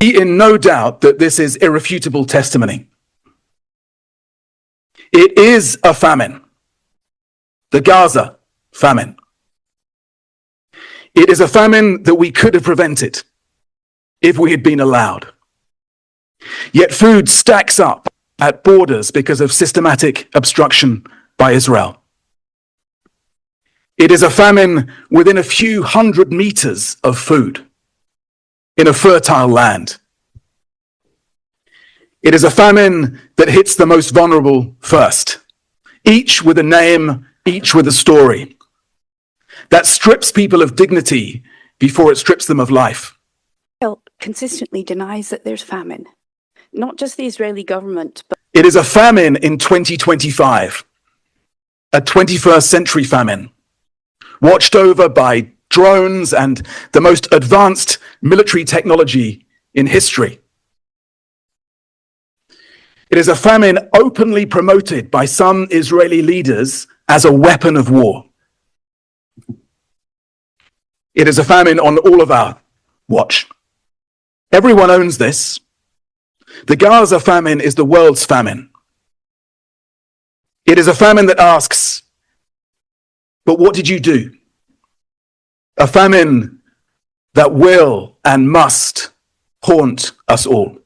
Be in no doubt that this is irrefutable testimony. It is a famine, the Gaza famine. It is a famine that we could have prevented if we had been allowed. Yet food stacks up at borders because of systematic obstruction by Israel. It is a famine within a few hundred meters of food in a fertile land. It is a famine that hits the most vulnerable first, each with a name, each with a story, that strips people of dignity before it strips them of life. Consistently denies that there's famine, not just the Israeli government, but it is a famine in 2025, a 21st century famine, watched over by drones and the most advanced military technology in history. It is a famine openly promoted by some Israeli leaders as a weapon of war. It is a famine on all of our watch. Everyone owns this. The Gaza famine is the world's famine. It is a famine that asks, but what did you do? A famine that will and must haunt us all.